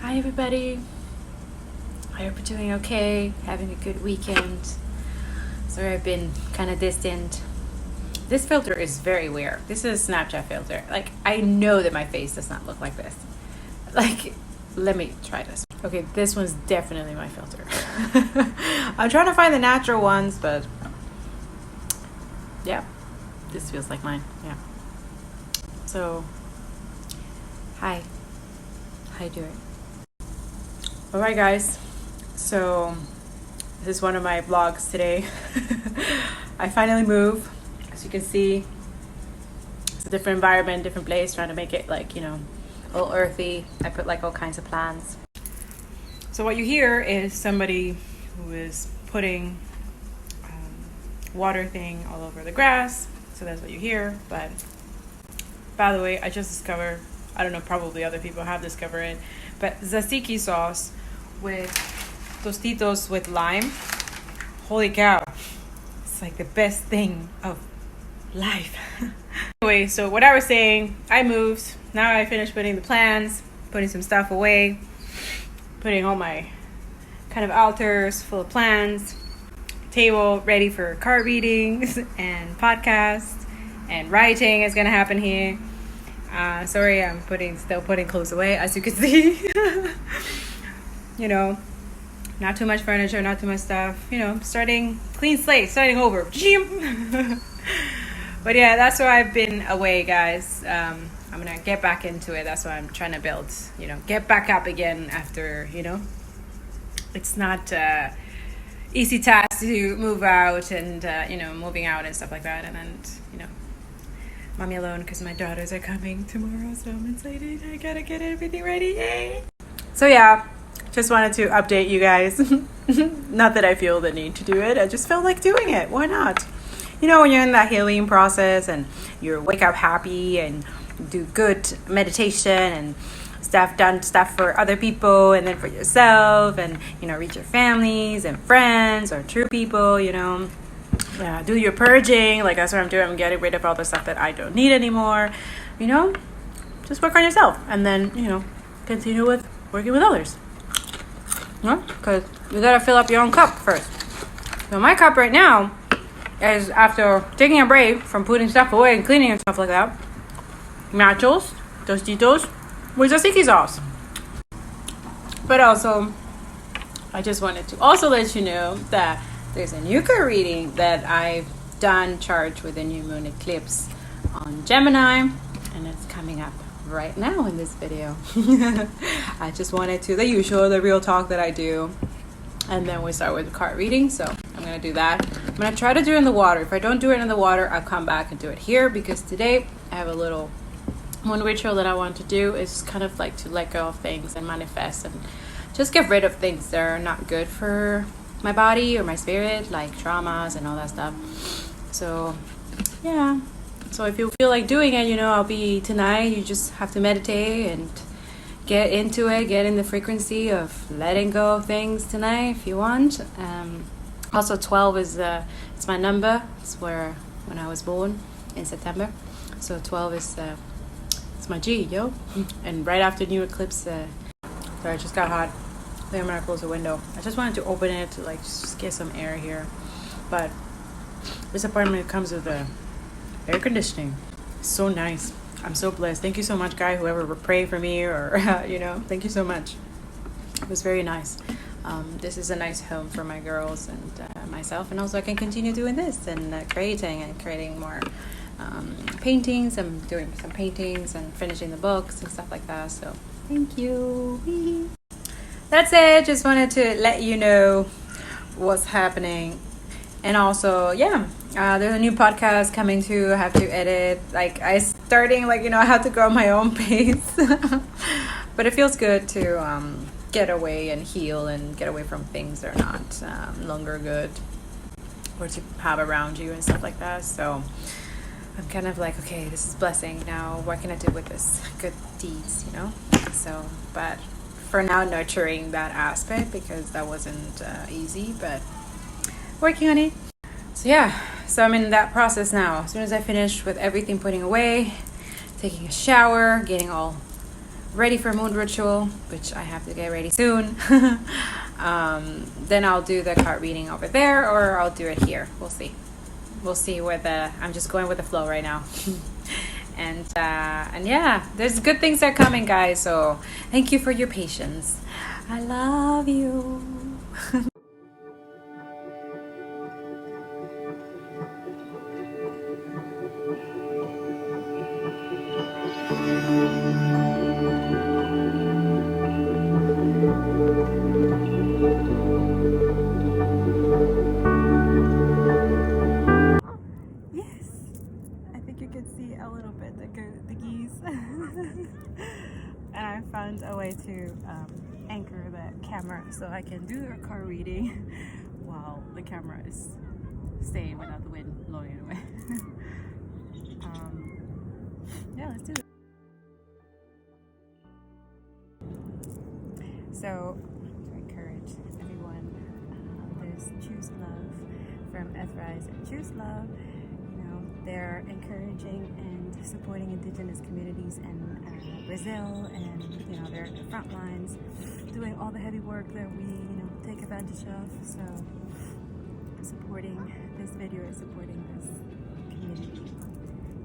Hi everybody. I hope you're doing okay, having a good weekend. Sorry I've been kind of distant. This filter is very weird. This is a Snapchat filter. Like, I know that my face does not look like this. Like, let me try this. Okay, this one's definitely my filter. I'm trying to find the natural ones, but yeah, this feels like mine. Yeah. So, hi. How you doing? Alright guys, so this is one of my vlogs today. I finally moved. As you can see, it's a different environment, different place, trying to make it like, you know, a little earthy. I put like all kinds of plants. So what you hear is somebody who is putting water thing all over the grass. So that's what you hear. But by the way, I just discovered, I don't know, probably other people have discovered it, but tzatziki sauce with tostitos with lime. Holy cow, it's like the best thing of life. Anyway, so what I was saying, I moved. Now I finished putting the plants, putting some stuff away, putting all my kind of altars full of plants, table ready for card readings and podcasts, and writing is gonna happen here. Sorry, I'm still putting clothes away, as you can see. You know, not too much furniture, not too much stuff. You know, starting clean slate, starting over. But yeah, that's why I've been away, guys. I'm gonna get back into it. That's why I'm trying to build. You know, get back up again after. You know, it's not easy task to move out and you know, moving out and stuff like that, and then you know, mommy alone because my daughters are coming tomorrow, so I'm excited. I gotta get everything ready. Yay! So yeah, just wanted to update you guys. Not that I feel the need to do it. I just felt like doing it. Why not? You know, when you're in that healing process and you wake up happy and do good meditation and done stuff for other people and then for yourself, and you know, reach your families and friends or true people, you know. Do your purging, like that's what I'm doing. I'm getting rid of all the stuff that I don't need anymore. You know, just work on yourself, and then you know, continue with working with others. You know, because you gotta fill up your own cup first. So my cup right now is, after taking a break from putting stuff away and cleaning and stuff like that, nachos, tostitos with tzatziki sauce. But also, I just wanted to also let you know that there's a new card reading that I've done, charged with a new moon eclipse on Gemini, and it's coming up right now in this video. I just wanted to, the usual, the real talk that I do, and then we start with the card reading. So I'm gonna do that. I'm gonna try to do it in the water. If I don't do it in the water, I'll come back and do it here, because today I have a little one ritual that I want to do. Is kind of like to let go of things and manifest and just get rid of things that are not good for my body or my spirit, like traumas and all that stuff. So yeah, so if you feel like doing it, you know, I'll be tonight. You just have to meditate and get into it, get in the frequency of letting go of things tonight if you want. Also 12 is it's my number. It's where when I was born in September, so 12 is it's my G, yo. And right after new eclipse, sorry, it just got hot. I think I'm gonna close the window. I just wanted to open it to like just get some air here, but this apartment comes with the air conditioning. It's so nice. I'm so blessed. Thank you so much, guy, whoever prayed for me, or you know, thank you so much. It was very nice. This is a nice home for my girls and myself, and also I can continue doing this and creating more paintings. I'm doing some paintings and finishing the books and stuff like that. So thank you. That's it. Just wanted to let you know what's happening. And also, yeah, there's a new podcast coming too. I have to edit. Like, I have to go at my own pace. But it feels good to get away and heal and get away from things that are not longer good, or to have around you and stuff like that. So I'm kind of like, okay, this is blessing. Now what can I do with this good deeds, you know? So, but for now, nurturing that aspect, because that wasn't easy, but working on it. So yeah, so I'm in that process now. As soon as I finish with everything, putting away, taking a shower, getting all ready for moon ritual, which I have to get ready soon. Then I'll do the card reading over there, or I'll do it here. We'll see. We'll see where I'm just going with the flow right now. And yeah, there's good things that are coming, guys. So thank you for your patience. I love you. And I found a way to anchor the camera so I can do a card reading while the camera is staying without the wind blowing it away. Yeah, let's do it. So, to encourage everyone, there's Choose Love from Earthrise and Choose Love. They're encouraging and supporting indigenous communities in Brazil, and they're at the front lines doing all the heavy work that we take advantage of. So supporting this video is supporting this community.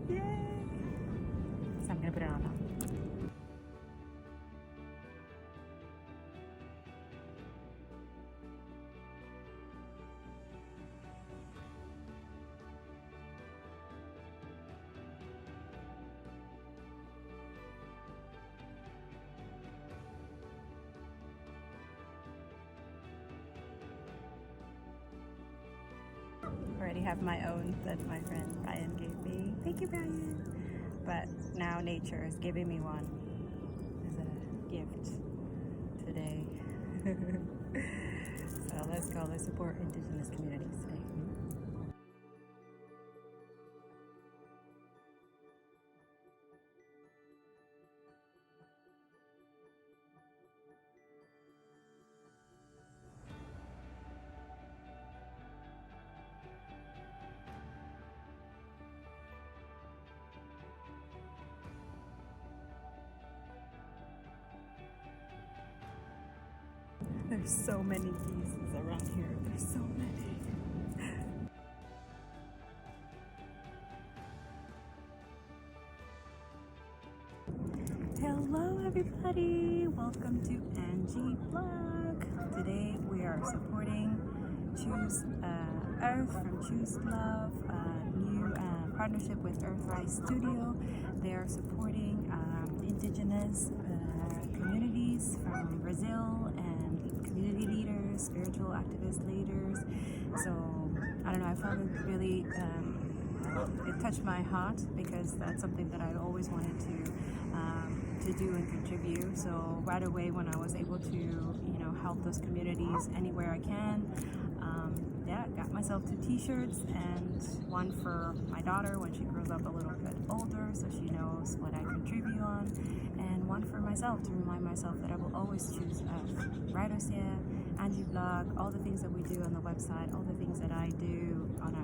Yay! So I'm gonna put it on now. Already have my own that my friend Brian gave me. Thank you, Brian. But now nature is giving me one as a gift today. So let's go. Let's support indigenous communities today. There's so many geese around here. There's so many. Hello everybody. Welcome to Angie Vlog. Today we are supporting Choose Earth from Choose Love, a new partnership with Earthrise Studio. They are supporting indigenous communities from Brazil and community leaders, spiritual activist leaders. So I don't know, I found it really it touched my heart, because that's something that I always wanted to do and contribute. So right away when I was able to help those communities anywhere I can, yeah, got myself 2 t-shirts, and one for my daughter when she grows up a little bit older, so she knows what I contribute on, and one for myself to remind myself that I will always choose Writers Here, Angie Vlog, all the things that we do on the website, all the things that I do on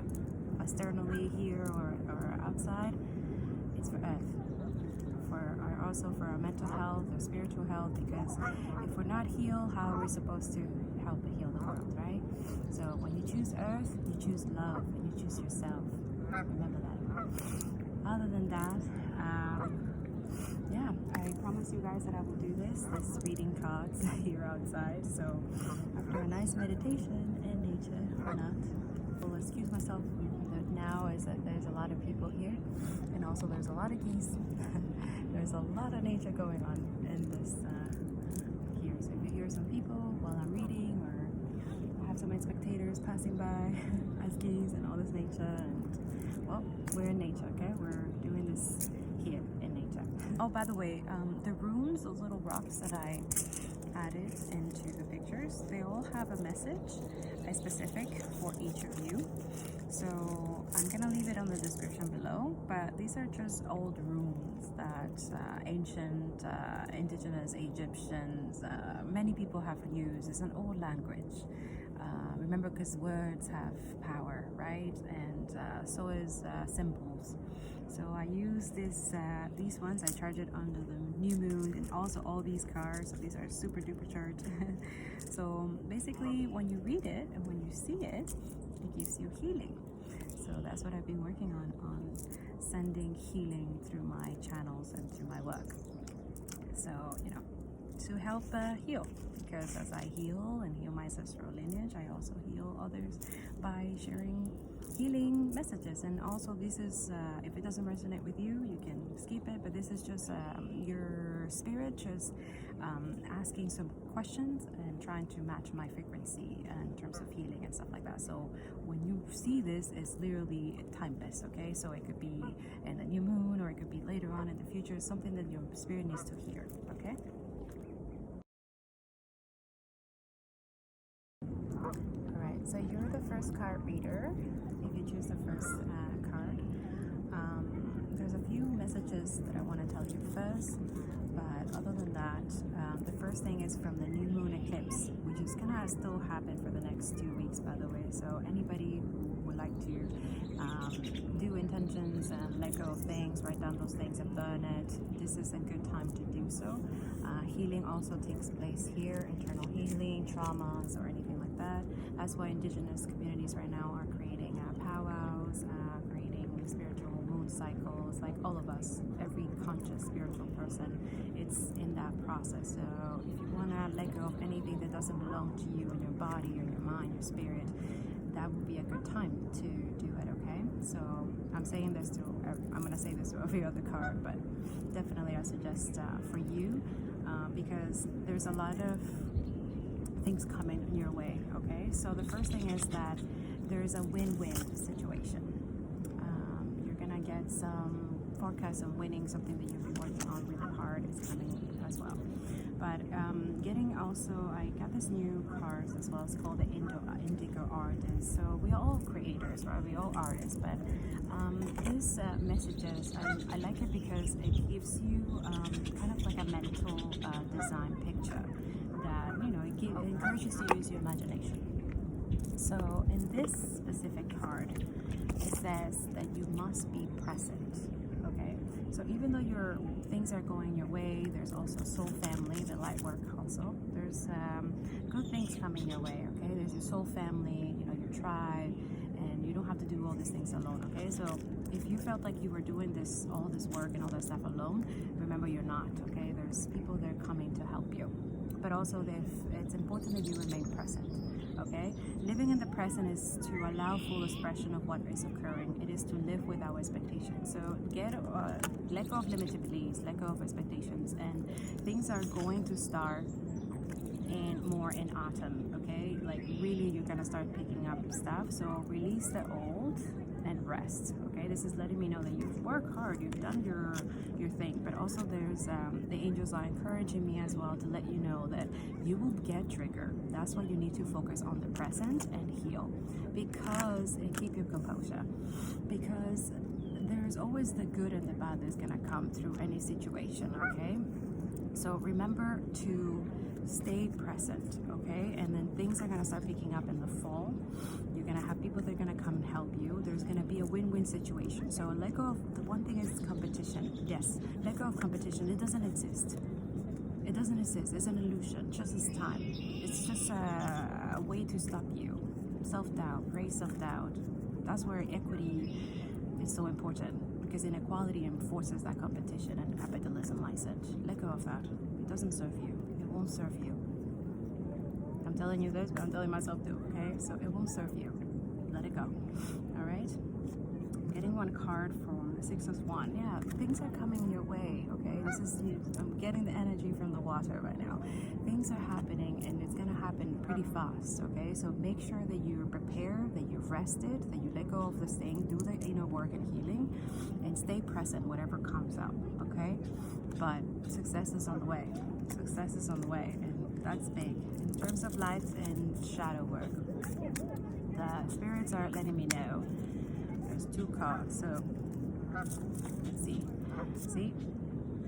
externally here or outside. It's for Earth, also for our mental health, our spiritual health, because if we're not healed, how are we supposed to help heal the world, right? So when you choose Earth, you choose love, and you choose yourself. Remember that. Other than that, yeah, I promise you guys that I will do this reading cards here outside. So after a nice meditation in nature, or not, I'll excuse myself now, is that there's a lot of people here, and also there's a lot of geese. There's a lot of nature going on in this here. So if you hear some people while I'm reading, or I have so many spectators passing by as geese and all this nature, and well, we're in nature, okay? We're doing this here in nature. Oh, by the way, the runes, those little rocks that I added into the pictures, they all have a message, a specific for each of you. So I'm gonna leave it on the description below, but these are just old runes that ancient indigenous Egyptians, many people have used. It's an old language. Remember, because words have power, right? And so is symbols. So I use these ones. I charge it under the new moon, and also all these cards. So these are super duper charged. So basically, when you read it and when you see it, it gives you healing. So that's what I've been working on sending healing through my channels and through my work. So, you know, to help heal, because as I heal and heal my ancestral lineage, I also heal others by sharing healing messages. And also, this is if it doesn't resonate with you, you can skip it, but this is just your spirit just asking some questions and trying to match my frequency in terms of healing and stuff like that. So when you see this, it's literally timeless, okay? So it could be in the new moon, or it could be later on in the future, something that your spirit needs to hear, okay? Alright, so you're the first card reader. If you choose the first card, there's a few messages that I want to tell you first, but other than that, the first thing is from the new moon eclipse, which is gonna still happen for the next 2 weeks, by the way. So anybody who would like to do intentions and let go of things, write down those things and burn it, this is a good time to do so. Healing also takes place here, internal healing, traumas, or anything like that. That's why indigenous communities right now are creating powwows, creating spiritual moon cycles, like all of us, every conscious spiritual person, it's in that process. So if you want to let go of anything that doesn't belong to you, in your body or your mind, your spirit, that would be a good time to do it, okay? So I'm saying this to, I'm going to say this to every other card, but definitely I suggest for you, because there's a lot of things coming your way, okay? So the first thing is that there's a win-win situation. You're gonna get some forecast on winning, something that you've been working on really hard is coming as well. But getting also, I got this new card as well. It's called the Indigo Artist. So we are all creators, right? We all artists. But these messages, I like it because it gives you kind of like a mental design picture that, you know, it encourages you to use your imagination. So in this specific card, it says that you must be present, okay? So even though your things are going your way, there's also soul family, the light work also. There's good things coming your way, okay? There's your soul family, you know, your tribe, and you don't have to do all these things alone, okay? So if you felt like you were doing all this work and all that stuff alone, remember you're not, okay? There's people that are coming to help you. But also it's important that you remain present, okay? Living in the present is to allow full expression of what is occurring. It is to live without expectations. So let go of limited beliefs, let go of expectations, and things are going to start more in autumn, okay? Like really you're gonna start picking up stuff. So release the old and rest, okay? This is letting me know that you've worked hard, you've done your thing, but also there's the angels are encouraging me as well to let you know that you will get triggered. That's why you need to focus on the present and heal, and keep your composure, because there's always the good and the bad that's gonna come through any situation, okay? So remember to stay present, okay? And then things are gonna start picking up in the fall. You're gonna have people that are gonna come and help you. There's gonna be a win-win situation. So let go of, the one thing is competition. Yes, let go of competition. It doesn't exist. It doesn't exist. It's an illusion, just as time. It's just a way to stop you. Self-doubt, great self-doubt. That's where equity is so important, because inequality enforces that competition and capitalism likes it. Let go of that. It doesn't serve you. It won't serve you. I'm telling you this, but I'm telling myself too, okay? So it won't serve you. Let it go. All right? Getting one card from the Six of Wands. Yeah, things are coming your way, okay? I'm getting the energy from the water right now. Things are happening, and it's gonna happen pretty fast, okay? So make sure that you're prepared, that you've rested, that you let go of this thing, do the inner work and healing, and stay present, whatever comes up, okay? But success is on the way. Success is on the way, and that's big. In terms of light and shadow work, the spirits are letting me know. There's two cards, so let's see. See,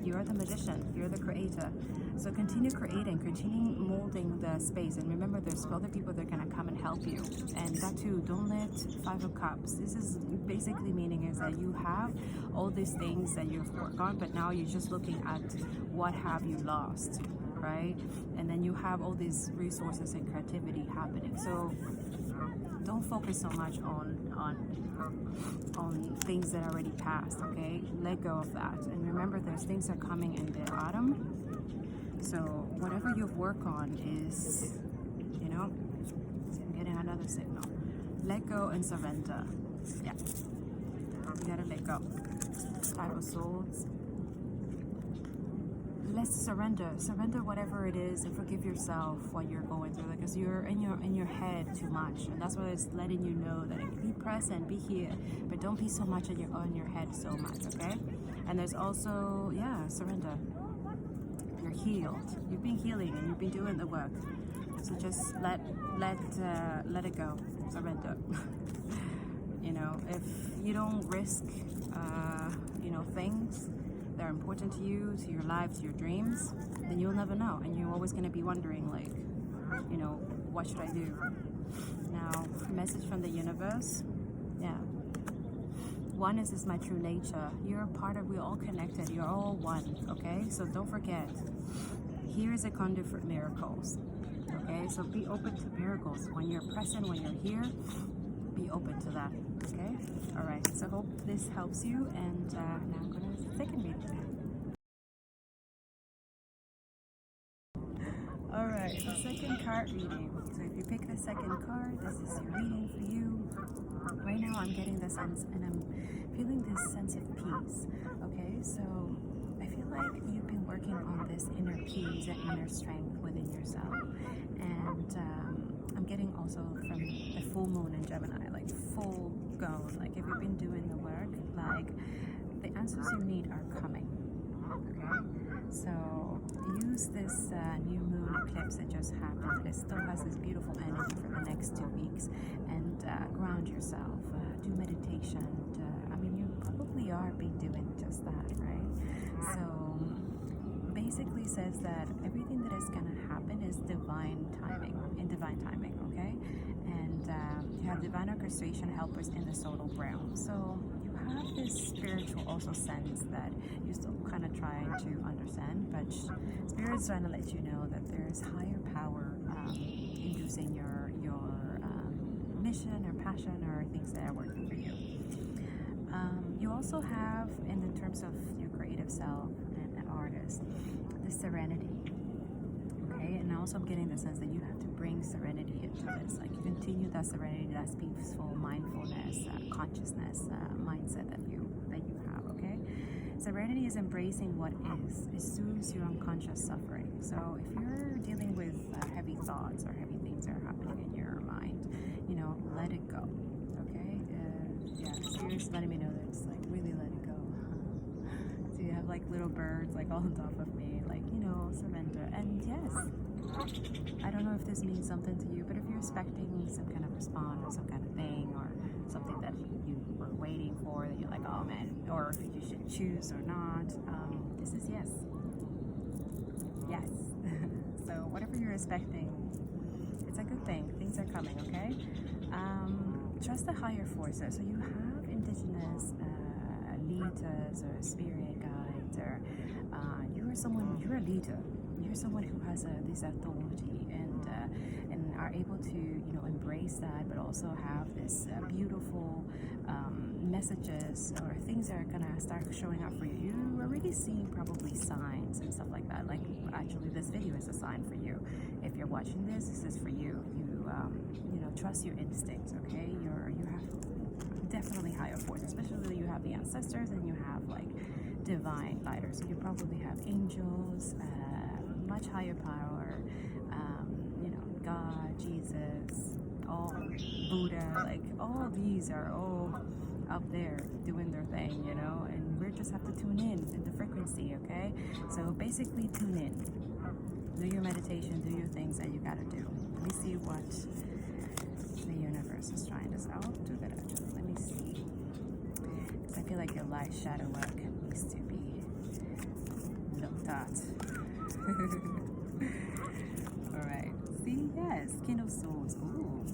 You're the magician. You're the creator. So continue creating, continue molding the space. And remember, there's other people that are going to come and help you. And that too, don't let Five of Cups. This is basically meaning is that you have all these things that you've worked on, but now you're just looking at what have you lost, right? And then you have all these resources and creativity happening. So don't focus so much on things that already passed, okay? Let go of that. And remember, there's things that are coming in the autumn. So whatever you work on is, you know, I'm getting another signal. Let go and surrender. Yeah. You gotta let go. Five of Swords. Let's surrender whatever it is, and forgive yourself what you're going through, because you're in your head too much, and that's why it's letting you know that be present, be here, but don't be so much on your head so much, okay? And there's also, yeah, surrender. You're healed. You've been healing and you've been doing the work, so just let it go. Surrender. You know, if you don't risk you know, things that are important to you, to your life, to your dreams, then you'll never know, and you're always going to be wondering, like, you know, what should I do now? Message from the universe. Yeah, oneness is my true nature. You're a part of, we're all connected, you're all one, okay? So don't forget, here is a conduit for miracles, okay? So be open to miracles when you're present, when you're here. Be open to that, okay? All right, so hope this helps you, and now I'm going to second reading. All right, the second card reading. So if you pick the second card, this is your reading for you. Right now I'm getting the sense, and I'm feeling this sense of peace, okay? So I feel like you've been working on this inner peace and inner strength within yourself, and I'm getting also from the full moon in Gemini, like full go. Like if you've been doing the work, like the answers you need are coming, okay? So use this new moon eclipse that just happened. It still has this beautiful energy for the next 2 weeks, and ground yourself, do meditation. I mean, you probably are doing just that, right? So basically says that everything that is going to happen is divine timing, okay? And you have divine orchestration helpers in the solar realm. So you have this spiritual also sense that you're still kind of trying to understand, but Spirit's trying to let you know that there's higher power inducing your mission or passion or things that are working for you. You also have, in the terms of your creative self and an artist, the serenity, okay? And also I'm getting the sense that you have to bring serenity into this, like you continue that serenity, that peaceful mindfulness, consciousness, mindset that you have, okay? Serenity is embracing what is. It soothes your unconscious suffering. So if you're dealing with heavy thoughts or heavy things that are happening in your mind, you know, let it go, okay? Yeah, Spirit's letting me know that it's like, really let it go. So you have like little birds like all on top of me, like, you know, surrender. And yes, I don't know if this means something to you, but if you're expecting some kind of response or some kind of thing, or something that you were waiting for, that you're like, oh man, or if you should choose or not, this is yes. Yes. So whatever you're expecting, it's a good thing. Things are coming, okay? Trust the higher forces. So you have indigenous leaders or spirit guides, or you're a leader. You're someone who has this authority and are able to, you know, embrace that, but also have this beautiful messages or things that are gonna start showing up for you. You're already seeing probably signs and stuff like that. Like actually, this video is a sign for you. If you're watching this is for you. You know, trust your instincts. Okay, you have definitely higher force, especially you have the ancestors and you have like divine fighters. So you probably have angels, much higher power, you know, God, Jesus, all Buddha, like all of these are all up there doing their thing, you know, and we just have to tune in the frequency, okay? So basically tune in, do your meditation, do your things that you gotta do. Let me see what the universe is trying to say. I'll do that actually. Let me see. I feel like your light shadow work needs to be thought. All right. See, yes, King of Swords. Ooh,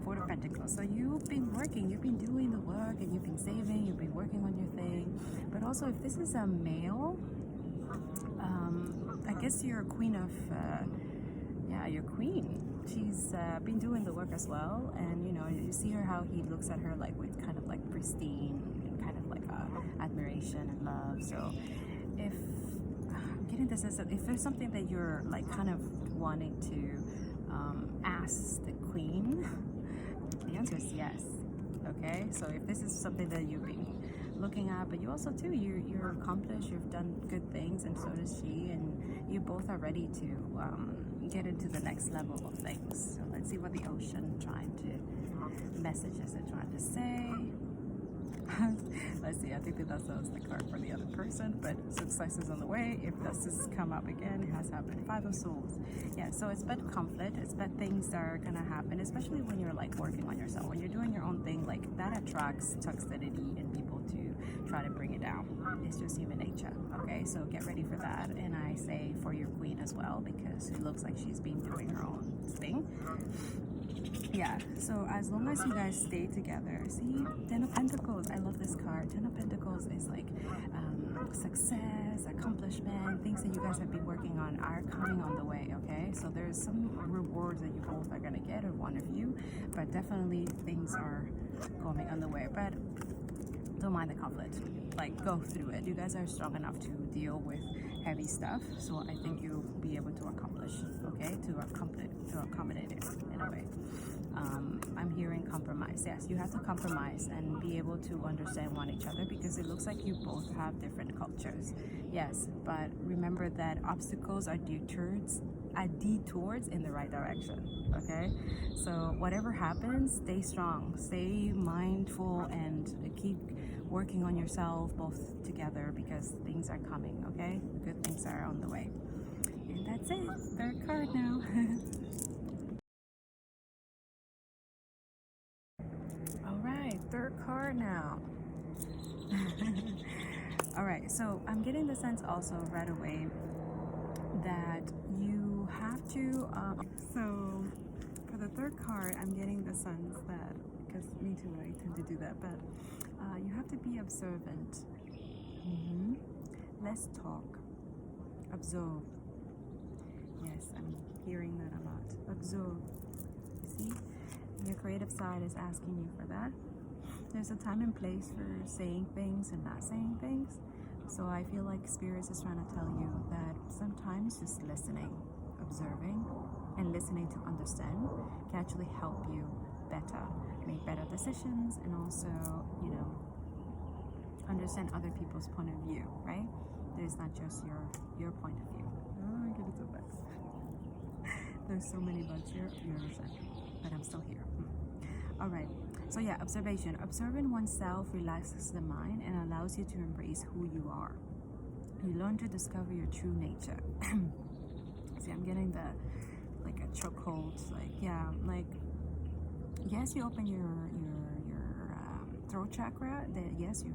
Four of Pentacles. So you've been working, you've been doing the work, and you've been saving, you've been working on your thing. But also, if this is a male, I guess you're a queen of, yeah, your queen. She's been doing the work as well, and you know, you see her how he looks at her like with kind of like pristine, kind of like admiration and love. So if I'm getting this as if there's something that you're like kind of wanting to ask the queen, the answer is yes. Okay, so if this is something that you've been looking at, but you also too, you're accomplished, you've done good things, and so does she, and you both are ready to get into the next level of things. So let's see what the ocean messages are trying to say. Let's see, I think that's the card for the other person, but success is on the way. If this has come up again, it has happened. Five of Swords. Yeah, so it's about conflict, it's about things that are gonna happen, especially when you're like working on yourself, when you're doing your own thing, like that attracts toxicity and people to try to bring it down. It's just human nature. Okay, so get ready for that. And I say for your queen as well, because it looks like she's been doing her own thing. Yeah, so as long as you guys stay together, see, Ten of Pentacles, I love this card. Ten of Pentacles is like success, accomplishment, things that you guys have been working on are coming on the way, okay? So there's some rewards that you both are going to get, or one of you, but definitely things are coming on the way. But don't mind the conflict, like go through it. You guys are strong enough to deal with heavy stuff, so I think you'll be able to accomplish, okay, to accommodate it in a way. I'm hearing compromise. Yes, you have to compromise and be able to understand one each other, because it looks like you both have different cultures. Yes, but remember that obstacles are detours in the right direction, okay? So whatever happens, stay strong, stay mindful, and keep working on yourself both together, because things are coming, okay? Good things are on the way. And that's it. Third card now. Third card now. All right, so I'm getting the sense also right away that you have to so for the third card, I'm getting the sense that, because me too, I tend to do that, but you have to be observant. Less talk, observe. Yes, I'm hearing that a lot. Observe. You see, your creative side is asking you for that. There's a time and place for saying things and not saying things. So I feel like Spirit is trying to tell you that sometimes just listening, observing, and listening to understand can actually help you better, make better decisions, and also, you know, understand other people's point of view, right? There's not just your point of view. Oh, I get it so fast. There's so many bugs here, but I'm still here. All right. So yeah, observation. Observing oneself relaxes the mind and allows you to embrace who you are. You learn to discover your true nature. See, I'm getting like a chokehold. Like, yeah, like, yes, you open your throat chakra. That yes, you're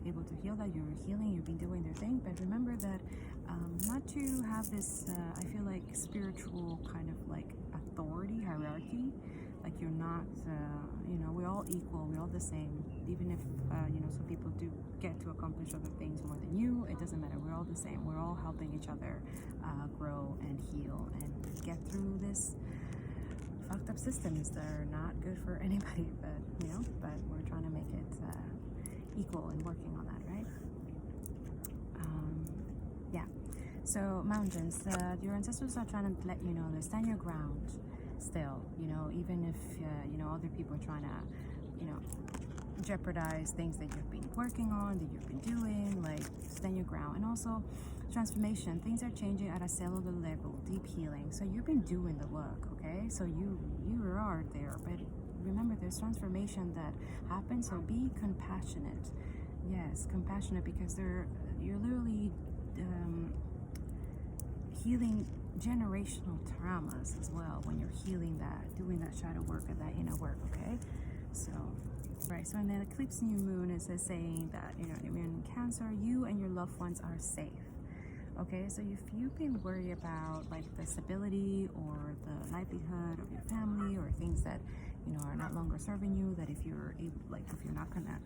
able to heal that. You're healing. You've been doing your thing. But remember that not to have this. I feel like spiritual kind of like authority hierarchy. Like you're not, you know, we're all equal, we're all the same. Even if, you know, some people do get to accomplish other things more than you, it doesn't matter. We're all the same. We're all helping each other grow and heal and get through this fucked up systems that are not good for anybody, but, you know, but we're trying to make it equal and working on that, right? Yeah. So mountains, your ancestors are trying to let you know to stand your ground. Still, you know, even if you know, other people are trying to, you know, jeopardize things that you've been working on, that you've been doing, like stand your ground. And also transformation, things are changing at a cellular level, deep healing. So you've been doing the work, okay? So you are there, but remember there's transformation that happens. So be compassionate. Yes, compassionate, because you're literally healing generational traumas as well when you're healing that, doing that shadow work or that inner work, okay? So, right, so in the eclipse new moon, it says saying that, you know, in Cancer, you and your loved ones are safe, Okay, so if you've been worried about like the stability or the livelihood of your family, or things that are not longer serving you, that if you're able, like if you're not gonna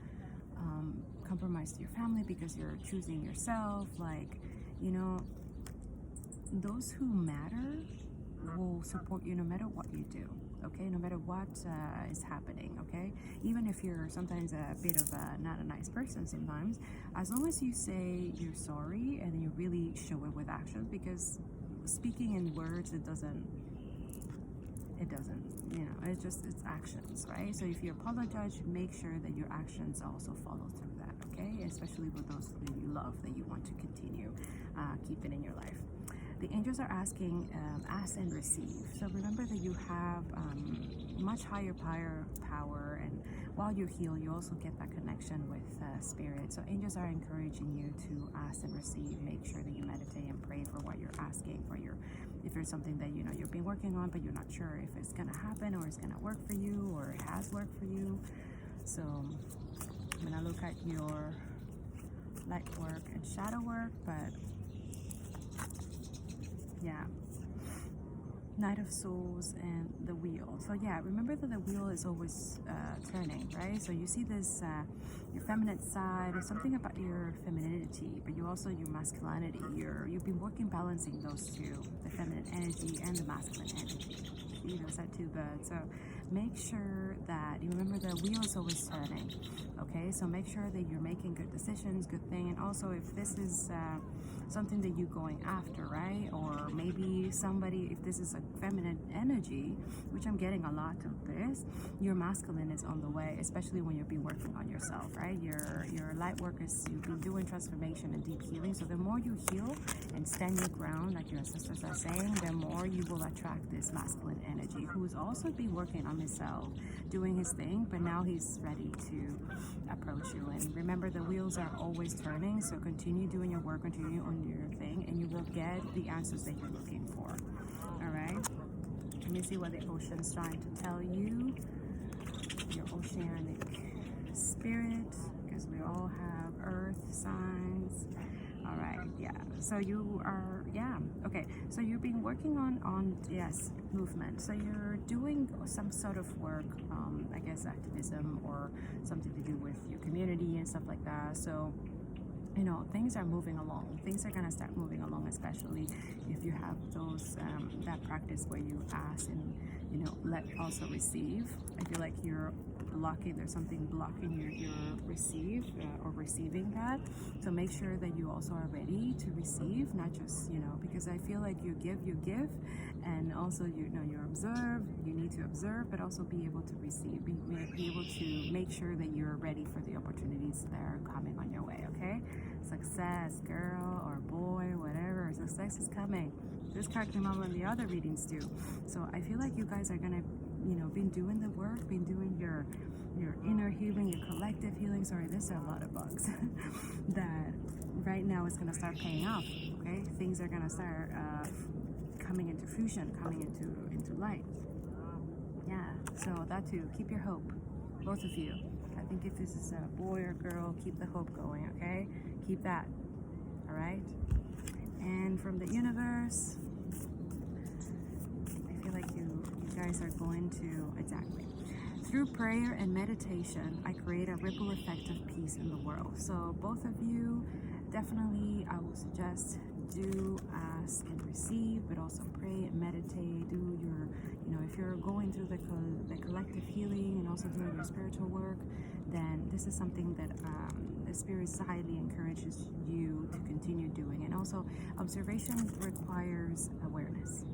compromise your family because you're choosing yourself, like those who matter will support you no matter what you do. Okay, no matter what is happening. Okay, even if you're sometimes a bit of not a nice person sometimes, as long as you say you're sorry and you really show it with actions, because speaking in words, it doesn't it's actions, right? So if you apologize, make sure that your actions also follow through that. Okay, especially with those that you love, that you want to continue keeping in your life. The angels are asking, ask and receive. So remember that you have much higher power, and while you heal, you also get that connection with spirit. So angels are encouraging you to ask and receive. Make sure that you meditate and pray for what you're asking for. If there's something that you've been working on, but you're not sure if it's gonna happen or it's gonna work for you or it has worked for you. So I'm gonna look at your light work and shadow work, but yeah, Knight of Swords and the wheel. So yeah, remember that the wheel is always turning, right? So you see this, your feminine side, or something about your femininity, but you also your masculinity. You've been working balancing those two, the feminine energy and the masculine energy. See, those are two birds. So make sure that you remember the wheel is always turning. Okay, so make sure that you're making good decisions, good thing, and also if this is something that you're going after, right? Or maybe somebody, if this is a feminine energy, which I'm getting a lot of this, your masculine is on the way, especially when you've been working on yourself, right? Your light work is, you've been doing transformation and deep healing. So the more you heal and stand your ground, like your ancestors are saying, the more you will attract this masculine energy, who's also been working on himself, doing his thing, but now he's ready to approach you. And remember, the wheels are always turning, so continue doing your work, continue on your thing, and you will get the answers that you're looking for. All right, let me see what the ocean's trying to tell you, your oceanic spirit, because we all have earth signs. All right, yeah, so you are, yeah, okay, so you've been working on yes, movement. So you're doing some sort of work, I guess activism or something to do with your community and stuff like that. So things are moving along. Things are gonna start moving along, especially if you have those that practice where you ask and let also receive. I feel like you're blocking, there's something blocking your receive or receiving that. So make sure that you also are ready to receive, not just because I feel like you give, and also you observe. You need to observe, but also be able to receive. Be able to make sure that you're ready for the opportunities that are coming on your way. Okay, success, girl or boy, whatever. Success is coming. This card came out in the other readings too. So I feel like you guys are gonna been doing the work, been doing your inner healing, your collective healing. Sorry, there's a lot of bugs. That right now is gonna start paying off. Okay, things are gonna start coming into fusion, coming into light. Yeah, so that too, keep your hope, both of you. I think if this is a boy or girl, keep the hope going. Okay, keep that. All right. And from the universe, I feel like you guys are going to, exactly, through prayer and meditation, I create a ripple effect of peace in the world. So both of you, definitely I would suggest do ask and receive, but also pray and meditate. Do your, if you're going through the collective healing and also doing your spiritual work, then this is something that the spirit highly encourages you to continue doing. And also, observation requires awareness.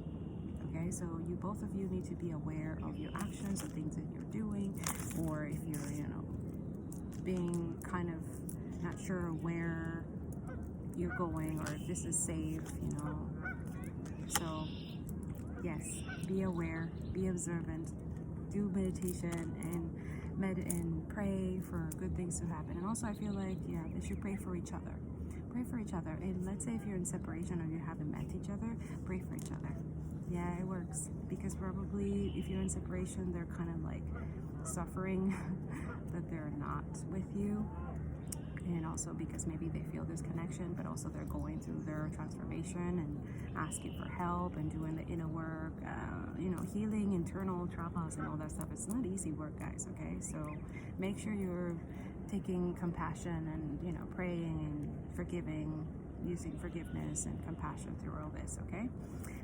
Okay, so both of you need to be aware of your actions, the things that you're doing, or if you're, being kind of not sure where you're going or if this is safe, So, yes, be aware, be observant, do meditation and pray for good things to happen. And also, I feel like, they should pray for each other. Pray for each other. And let's say if you're in separation or you haven't met each other, pray for each other. Yeah, it works, because probably if you're in separation, they're kind of like suffering that they're not with you. and also because maybe they feel this connection, but also they're going through their transformation and asking for help and doing the inner work, you know, healing internal traumas and all that stuff. It's not easy work, guys, okay? So make sure you're taking compassion and, you know, praying and forgiving, using forgiveness and compassion through all this, okay?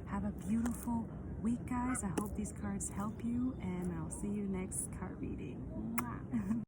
Have a beautiful week, guys. I hope these cards help you, and I'll see you next card reading. Mwah.